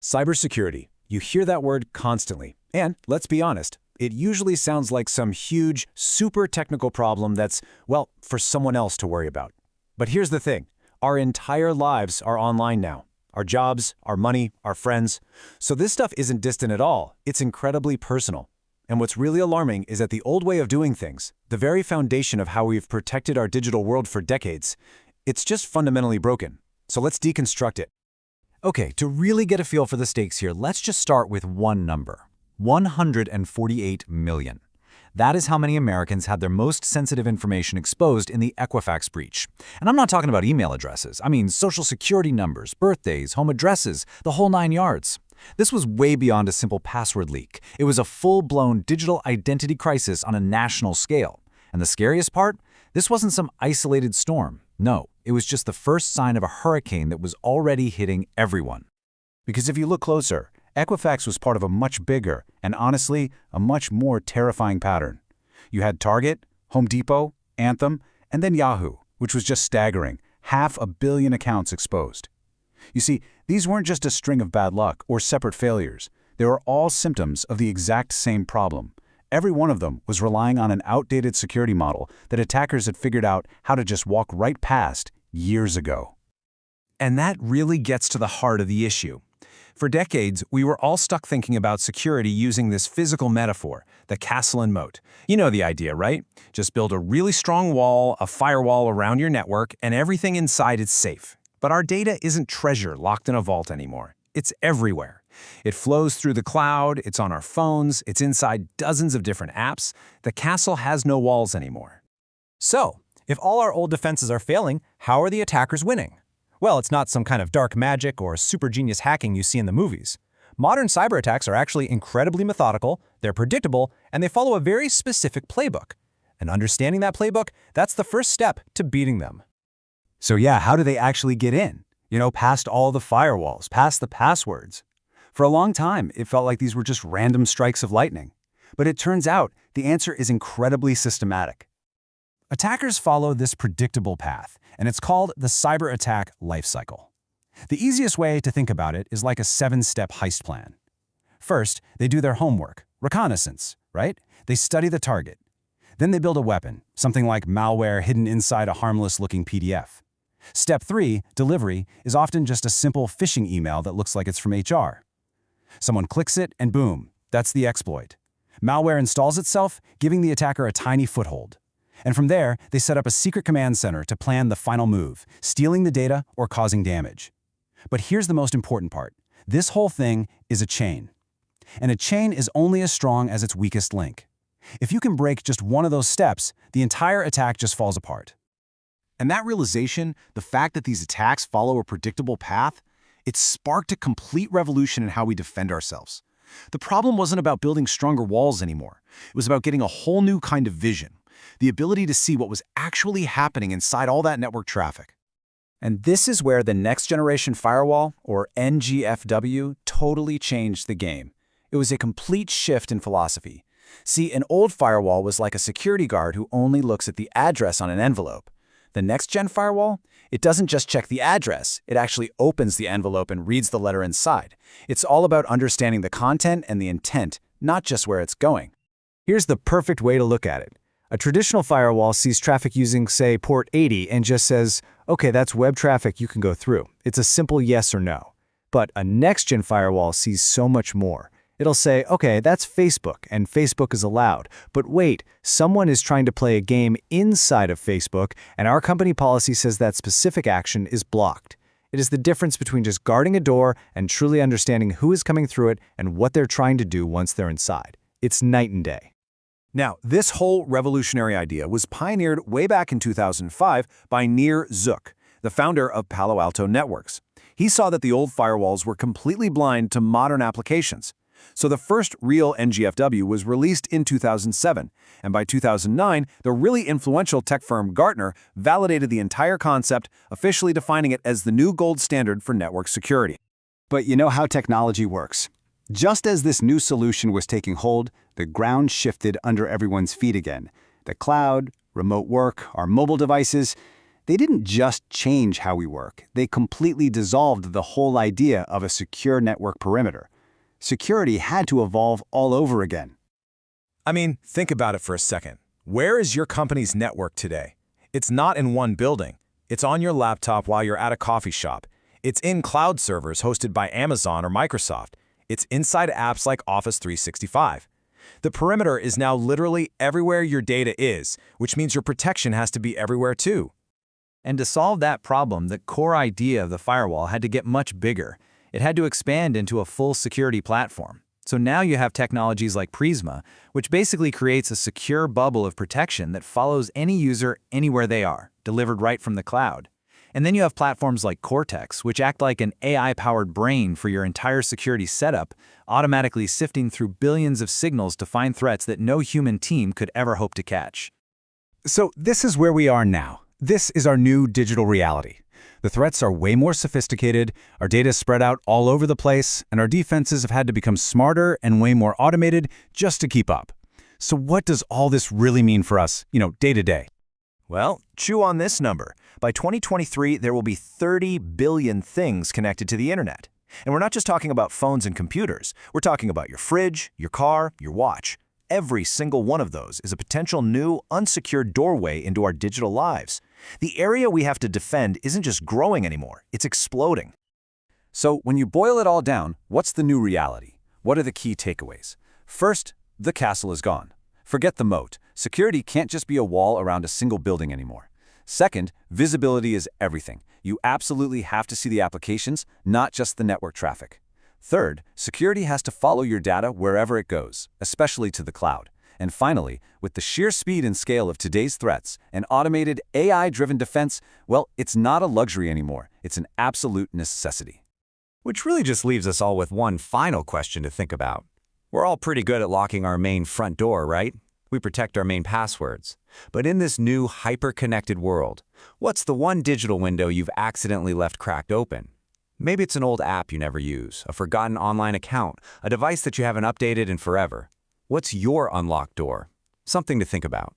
Cybersecurity. You hear that word constantly. And let's be honest, it usually sounds like some huge, super technical problem that's, well, for someone else to worry about. But here's the thing. Our entire lives are online now. Our jobs, our money, our friends. So this stuff isn't distant at all. It's incredibly personal. And what's really alarming is that the old way of doing things, the very foundation of how we've protected our digital world for decades, it's just fundamentally broken. So let's deconstruct it. Okay, to really get a feel for the stakes here, let's just start with one number. 148 million. That is how many Americans had their most sensitive information exposed in the Equifax breach. And I'm not talking about email addresses. I mean social security numbers, birthdays, home addresses, the whole 9 yards. This was way beyond a simple password leak. It was a full-blown digital identity crisis on a national scale. And the scariest part? This wasn't some isolated storm. No, it was just the first sign of a hurricane that was already hitting everyone. Because if you look closer, Equifax was part of a much bigger and honestly, a much more terrifying pattern. You had Target, Home Depot, Anthem, and then Yahoo, which was just staggering, 500 million accounts exposed. You see, these weren't just a string of bad luck or separate failures. They were all symptoms of the exact same problem. Every one of them was relying on an outdated security model that attackers had figured out how to just walk right past years ago. And that really gets to the heart of the issue. For decades, we were all stuck thinking about security using this physical metaphor, the castle and moat. You know the idea, right? Just build a really strong wall, a firewall around your network, and everything inside is safe. But our data isn't treasure locked in a vault anymore. It's everywhere. It flows through the cloud, it's on our phones, it's inside dozens of different apps. The castle has no walls anymore. So, if all our old defenses are failing, how are the attackers winning? Well, it's not some kind of dark magic or super genius hacking you see in the movies. Modern cyber attacks are actually incredibly methodical, they're predictable, and they follow a very specific playbook. And understanding that playbook, that's the first step to beating them. So yeah, how do they actually get in? Past all the firewalls, past the passwords. For a long time, it felt like these were just random strikes of lightning. But it turns out the answer is incredibly systematic. Attackers follow this predictable path, and it's called the cyber attack lifecycle. The easiest way to think about it is like a 7-step heist plan. First, they do their homework, reconnaissance, right? They study the target. Then they build a weapon, something like malware hidden inside a harmless-looking PDF. Step 3, delivery, is often just a simple phishing email that looks like it's from HR. Someone clicks it, and boom, that's the exploit. Malware installs itself, giving the attacker a tiny foothold. And from there, they set up a secret command center to plan the final move, stealing the data or causing damage. But here's the most important part. This whole thing is a chain. And a chain is only as strong as its weakest link. If you can break just one of those steps, the entire attack just falls apart. And that realization, the fact that these attacks follow a predictable path, it sparked a complete revolution in how we defend ourselves. The problem wasn't about building stronger walls anymore. It was about getting a whole new kind of vision, the ability to see what was actually happening inside all that network traffic. And this is where the Next Generation Firewall, or NGFW, totally changed the game. It was a complete shift in philosophy. See, an old firewall was like a security guard who only looks at the address on an envelope. The next-gen firewall, it doesn't just check the address, it actually opens the envelope and reads the letter inside. It's all about understanding the content and the intent, not just where it's going. Here's the perfect way to look at it. A traditional firewall sees traffic using, say, port 80 and just says, okay, that's web traffic, you can go through. It's a simple yes or no. But a next-gen firewall sees so much more. It'll say, okay, that's Facebook, and Facebook is allowed. But wait, someone is trying to play a game inside of Facebook, and our company policy says that specific action is blocked. It is the difference between just guarding a door and truly understanding who is coming through it and what they're trying to do once they're inside. It's night and day. Now, this whole revolutionary idea was pioneered way back in 2005 by Nir Zuk, the founder of Palo Alto Networks. He saw that the old firewalls were completely blind to modern applications. So the first real NGFW was released in 2007, and by 2009, the really influential tech firm Gartner validated the entire concept, officially defining it as the new gold standard for network security. But you know how technology works. Just as this new solution was taking hold, the ground shifted under everyone's feet again. The cloud, remote work, our mobile devices, They didn't just change how we work, they completely dissolved the whole idea of a secure network perimeter. Security had to evolve all over again. I mean, think about it for a second. Where is your company's network today? It's not in one building. It's on your laptop while you're at a coffee shop. It's in cloud servers hosted by Amazon or Microsoft. It's inside apps like Office 365. The perimeter is now literally everywhere your data is, which means your protection has to be everywhere too. And to solve that problem, the core idea of the firewall had to get much bigger. It had to expand into a full security platform. So now you have technologies like Prisma, which basically creates a secure bubble of protection that follows any user anywhere they are, delivered right from the cloud. And then you have platforms like Cortex, which act like an AI-powered brain for your entire security setup, automatically sifting through billions of signals to find threats that no human team could ever hope to catch. So this is where we are now. This is our new digital reality. The threats are way more sophisticated, our data is spread out all over the place, and our defenses have had to become smarter and way more automated just to keep up. So what does all this really mean for us, day to day? Well, chew on this number. By 2023, there will be 30 billion things connected to the internet. And we're not just talking about phones and computers. We're talking about your fridge, your car, your watch. Every single one of those is a potential new, unsecured doorway into our digital lives. The area we have to defend isn't just growing anymore, it's exploding. So when you boil it all down, what's the new reality? What are the key takeaways? First, the castle is gone. Forget the moat. Security can't just be a wall around a single building anymore. Second, visibility is everything. You absolutely have to see the applications, not just the network traffic. Third, security has to follow your data wherever it goes, especially to the cloud. And finally, with the sheer speed and scale of today's threats, an automated AI-driven defense, well, it's not a luxury anymore. It's an absolute necessity. Which really just leaves us all with one final question to think about. We're all pretty good at locking our main front door, right? We protect our main passwords. But in this new hyper-connected world, what's the one digital window you've accidentally left cracked open? Maybe it's an old app you never use, a forgotten online account, a device that you haven't updated in forever. What's your unlocked door? Something to think about.